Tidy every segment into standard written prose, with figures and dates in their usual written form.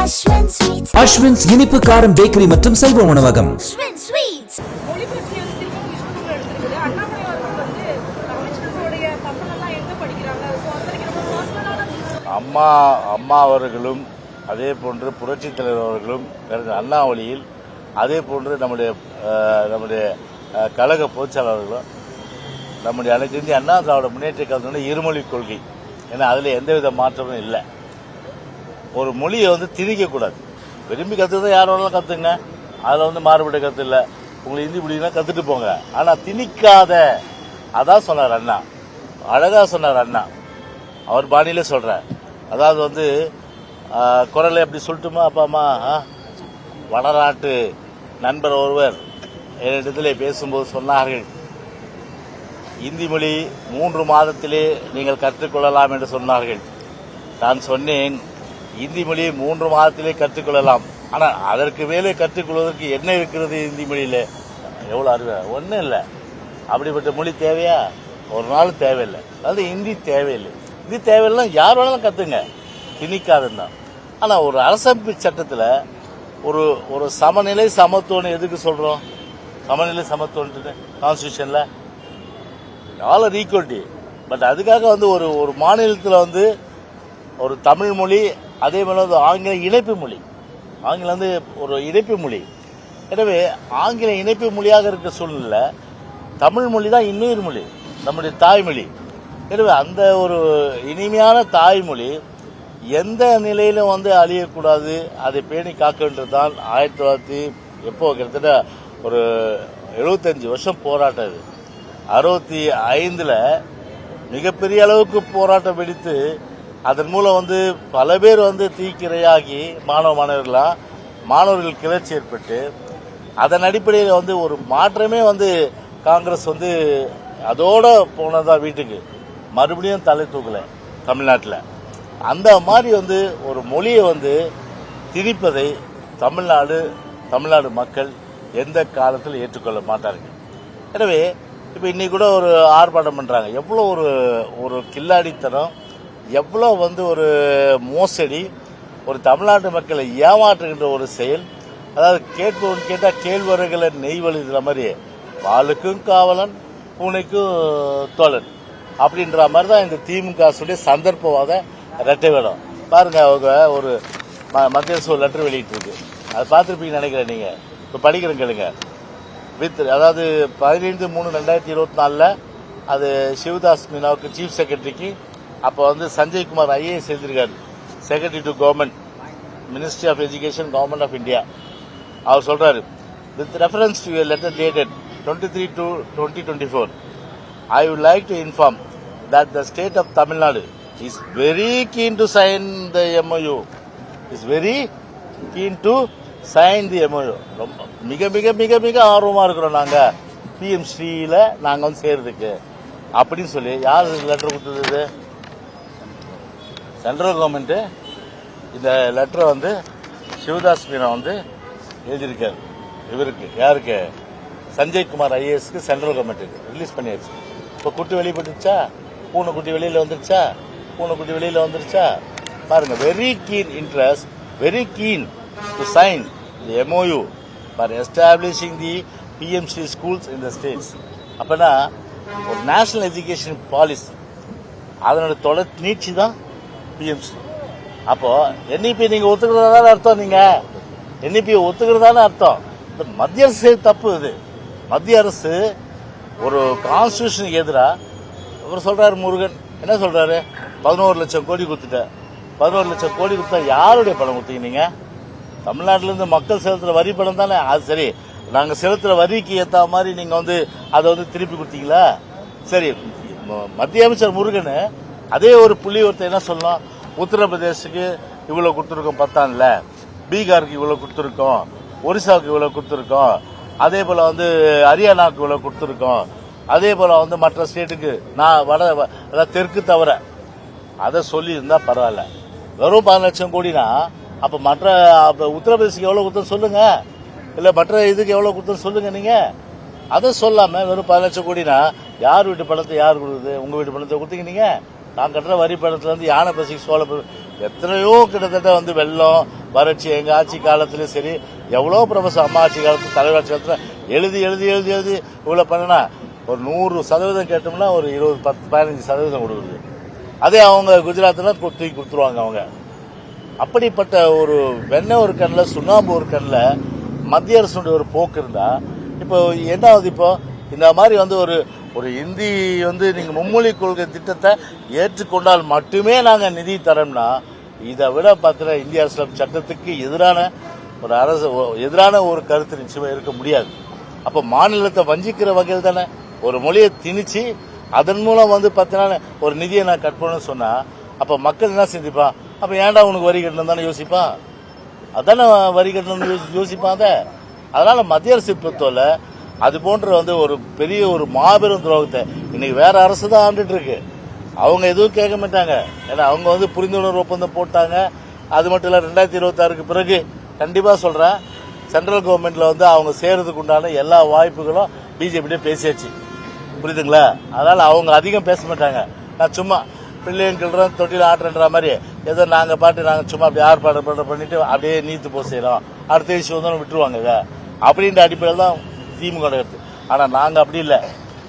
அஸ்வின்ஸ் இனிப்பு காரம் பேக்கரி மற்றும் செல்வ உணவகம். அம்மா அவர்களும் அதே போன்று புரட்சித் தலைவர் அவர்களும் அண்ணாவளியில் அதே போன்று நம்முடைய கழக பொதுச்செயலாளர்களும் நம்முடைய அனைத்து இந்திய அண்ணா திராவிட முன்னேற்ற கழகத்தினுடைய இருமொழி கொள்கை. ஏன்னா அதில் எந்தவித மாற்றமும் இல்லை. ஒரு மொழியை திணிக்கக்கூடாது. விரும்பி கற்றுதான் யார் வேணாலும் கற்றுங்க. அதில் மாறுபட்ட கற்று இல்லை. உங்களுக்கு ஹிந்தி பிடிக்குன்னா கற்றுட்டு போங்க. ஆனால் திணிக்காத, அதான் சொன்னார் அண்ணா. அழகா சொன்னார் அண்ணா. அவர் பாணியிலே சொல்கிறார். அதாவது குரலை எப்படி சொல்லட்டுமா? அப்பா அம்மா வடநாட்டு நண்பர் ஒருவர் என்னிடத்தில் பேசும்போது சொன்னார்கள், இந்தி மொழி 3 மாதத்திலே நீங்கள் கற்றுக்கொள்ளலாம் என்று சொன்னார்கள். நான் சொன்னேன், இந்தி மொழி 3 மாதத்திலே கற்றுக்கொள்ளலாம். ஆனால் அதற்கு மேலே கற்றுக்கொள்வதற்கு என்ன இருக்கிறது இந்தி மொழியில்? எவ்வளோ அறிவு! ஒன்றும் இல்லை. அப்படிப்பட்ட மொழி தேவையா? ஒரு நாள் தேவையில்லை. அதாவது ஹிந்தி தேவையில்லை. ஹிந்தி தேவையில்லை, யார் வேணாலும் கற்றுங்க, திணிக்காதுன்னா. ஆனால் ஒரு அரசமைப்பு சட்டத்தில் ஒரு சமநிலை சமத்துவம் எதுக்கு சொல்கிறோம்? சமநிலை சமத்துவன்ட்டு கான்ஸ்டியூஷனில் ஆல் ஆர் ஈக்குவலிட்டி. பட் அதுக்காக ஒரு மாநிலத்தில் ஒரு தமிழ் மொழி, அதே மாதிரி ஆங்கில இணைப்பு மொழி. ஆங்கிலம் ஒரு இணைப்பு மொழி. எனவே ஆங்கில இணைப்பு மொழியாக இருக்க சூழ்நிலை தமிழ் மொழி தான் இன்னொரு மொழி, நம்முடைய தாய்மொழி. எனவே அந்த ஒரு இனிமையான தாய்மொழி எந்த நிலையிலும் அழியக்கூடாது, அதை பேணி காக்க வேண்டியதுதான் 1900 எப்போ கிட்டத்தட்ட ஒரு 75 வருஷம் போராட்டம். இது 65ல் மிகப்பெரிய அளவுக்கு போராட்டம் வெடித்து அதன் மூலம் பல பேர் தீக்கிரையாகி மாணவர்கள் கிளர்ச்சி ஏற்பட்டு அதன் அடிப்படையில் ஒரு மாற்றமே காங்கிரஸ் அதோட போனதான் வீட்டுக்கு, மறுபடியும் தலை தூக்கல தமிழ்நாட்டில். அந்த மாதிரி ஒரு மொழியை திணிப்பதை தமிழ்நாடு மக்கள் எந்த காலத்தில் ஏற்றுக்கொள்ள மாட்டார்கள். எனவே இப்போ இன்னைக்கு கூட ஒரு ஆர்ப்பாட்டம் பண்றாங்க. எவ்வளோ ஒரு கில்லாடித்தனம், எவ்வளோ ஒரு மோசடி, ஒரு தமிழ்நாட்டு மக்களை ஏமாற்றுகின்ற ஒரு செயல். அதாவது கேட்பவன் கேட்டால் கேழ்வரகுல நெய் வழிகிற மாதிரி, பாலுக்கும் காவலன் பூனைக்கும் தோழன் அப்படின்ற மாதிரி தான் இந்த திமுக சந்தர்ப்பவாத ரெட்டை வேடம். பாருங்க, அவங்க ஒரு மத்திய அரசு லெட்டர் வெளியிட்டு இருக்கு. அதை பார்த்துருப்பீங்கன்னு நினைக்கிறேன். நீங்க இப்போ படிக்கிறேன் கேளுங்க. அதாவது 15/3/2024 அது சிவதாஸ் மீனாவுக்கு சீஃப் செக்ரட்டரிக்கு அப்போ சஞ்சய்குமார் ஐஏஎஸ் எழுதியிருக்காரு, secretary to government, ministry of education, government of India. அவர் சொல்றாரு, with reference to a letter dated 23/2/2024, I would like to inform that the state of Tamil Nadu is very keen to sign the MOU. Is very keen to sign the MOU. மிக மிக மிக மிக ஆர்வமா இருக்கிறோம் நாங்க PMCல நாங்க சேர்றதுக்கு அப்படின்னு சொல்லி. யார் லெட்டர் கொடுத்தது? Central government. இந்த லெட்டரை சிவதாஸ் மீனா எழுதியிருக்காரு. இவருக்கு யாருக்கு? சஞ்சய்குமார் ஐஏஎஸ்க்கு சென்ட்ரல் கவர்மெண்ட்டுக்கு ரிலீஸ் பண்ணியாச்சு. இப்போ குட்டி வெளிப்பட்டுச்சா? பூனைக்குட்டி வெளியில வந்துருச்சா? பூனைக்குட்டி வெளியில வந்துருச்சா? பாருங்க, very keen interest, very keen to sign the MOU for establishing the PMC schools in the states. அப்பனா ஒரு நேஷனல் எஜுகேஷன் பாலிசி, அதனோட தொடர் நீட்சி தான் PMC. அப்போ NEP நீங்க ஒத்துக்கிறதான அர்த்தம், நீங்க NEP ஒத்துக்கிறதான அர்த்தம். மத்திய அரசு தப்பு. இது மத்திய அரசு ஒரு கான்ஸ்டியூஷனுக்கு எதிராக. அவர் சொல்றாரு, முருகன் என்ன சொல்றாரு, 11 லட்சம் கோடி கொடுத்துட்ட. 11 லட்சம் கோடி கொடுத்தா யாருடைய பணம் கொடுத்தீங்க? நீங்க தமிழ்நாட்டிலிருந்து மக்கள் செலுத்துற வரி பணம் தானே. அது சரி, நாங்க செலுத்துற வரிக்கு ஏற்ற மாதிரி நீங்க அதை திருப்பி கொடுத்தீங்களா? சரி, மத்திய அமைச்சர் முருகன் அதே ஒரு புள்ளிவரத்தை என்ன சொல்லணும், உத்தரப்பிரதேசுக்கு இவ்வளவு கொடுத்துருக்கோம், பத்தான்ல பீகாருக்கு இவ்வளவு கொடுத்துருக்கோம், ஒரிசாவுக்கு இவ்வளவு கொடுத்துருக்கோம், அதே போல ஹரியானாவுக்கு இவ்வளவு கொடுத்துருக்கோம், அதே போல மற்ற ஸ்டேட்டுக்கு நான் தெற்கு தவிர அதை சொல்லி இருந்தா பரவாயில்ல. வெறும் 15 லட்சம் கோடினா அப்ப மற்ற உத்தரப்பிரதேசுக்கு எவ்வளவு கொடுத்தோம் சொல்லுங்க, இல்ல மற்ற இதுக்கு எவ்வளவு கொடுத்தோம் சொல்லுங்க. நீங்க அதை சொல்லாம வெறும் 15 லட்சம் கோடினா யார் வீட்டு பணத்தை யார் கொடுக்குது? உங்க வீட்டு பணத்தை கொடுத்தீங்க. நீங்க நான் கட்டுற வரி பணத்துல யானை பசிக்கு சோழ எத்தனையோ கிட்டத்தட்ட வெள்ளம் வறட்சி எங்க ஆட்சி காலத்திலும் சரி, எவ்வளோ ப்ரொஃபஸர் அம்மா ஆட்சி காலத்தில் தலைவர் ஆட்சி காலத்தில் எழுதி எழுதி எழுதி எழுதி இவ்வளோ பண்ணனா ஒரு 100% கேட்டோம்னா ஒரு 10-15% கொடுக்குது. அதே அவங்க குஜராத்தில் தூக்கி கொடுத்துருவாங்க அவங்க. அப்படிப்பட்ட ஒரு வெண்ணெய் ஒரு கண்ணில் சுண்ணாம்பு ஒரு கண்ணில் மத்திய அரசுடைய ஒரு போக்கு இருந்தா இப்போ என்ன ஆகுது? இப்போ இந்த மாதிரி வந்து ஒரு இந்தி வந்து நீங்க மும்மொழி கொள்கை திட்டத்தை ஏற்றுக்கொண்டால் மட்டுமே நாங்க நிதி தரோம்னா, இதை விட பார்த்தீங்கன்னா இந்திய அரசியல் சட்டத்துக்கு எதிரான ஒரு கருத்து நிச்சயமா இருக்க முடியாது. அப்ப மாநிலத்தை வஞ்சிக்கிற வகையில் தானே ஒரு மொழியை திணிச்சு அதன் மூலம் வந்து பார்த்தீங்கன்னா ஒரு நிதியை நான் கட் பண்ணணும்னு சொன்னா அப்ப மக்கள் என்ன சிந்திப்பா? அப்ப ஏன்டா உனக்கு வரி கட்டணும் தானே யோசிப்பான். அதானே வரி கட்டணும்னு யோசிப்பான். அதனால மத்திய அரசு பொறுத்தவரை அது போன்ற வந்து ஒரு பெரிய ஒரு மாபெரும் துரோகத்தை இன்னைக்கு வேற அரசு தான் ஆண்டுட்டு இருக்கு. அவங்க எதுவும் கேட்க மாட்டாங்க. ஏன்னா அவங்க வந்து புரிந்துணர்வு ஒப்பந்தம் போட்டாங்க. அது மட்டும் இல்ல 2026க்கு பிறகு கண்டிப்பா சொல்றேன், சென்ட்ரல் கவர்மெண்ட்ல வந்து அவங்க சேர்றதுக்கு உண்டான எல்லா வாய்ப்புகளும் பிஜேபி பேசியாச்சு. புரியுதுங்களா? அதனால அவங்க அதிகம் பேச மாட்டாங்க. நான் சும்மா பிள்ளைங்க கிள்றோம் தொட்டில ஆட்டுற மாதிரி ஏதோ நாங்க சும்மா அப்படி ஆர்ப்பாட்டம் பண்ணிட்டு அப்படியே நீத்து போ செய்யறோம், அடுத்த விஷயம் வந்து விட்டுருவாங்க அப்படின்ற அடிப்படையில் தான் திமுக கருத்து. ஆனா நாங்க அப்படி இல்லை.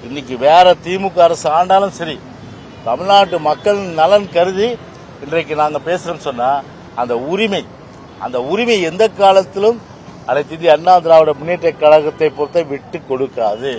இன்னைக்கு வேற திமுக அரசு ஆண்டாலும் சரி, தமிழ்நாட்டு மக்கள் நலன் கருதி இன்றைக்கு நாங்க பேசுறோம்னு சொன்னா அந்த உரிமை எந்த காலத்திலும் அனைத்து இந்திய அண்ணா திராவிட முன்னேற்ற கழகத்தை பொறுத்த விட்டு கொடுக்காது.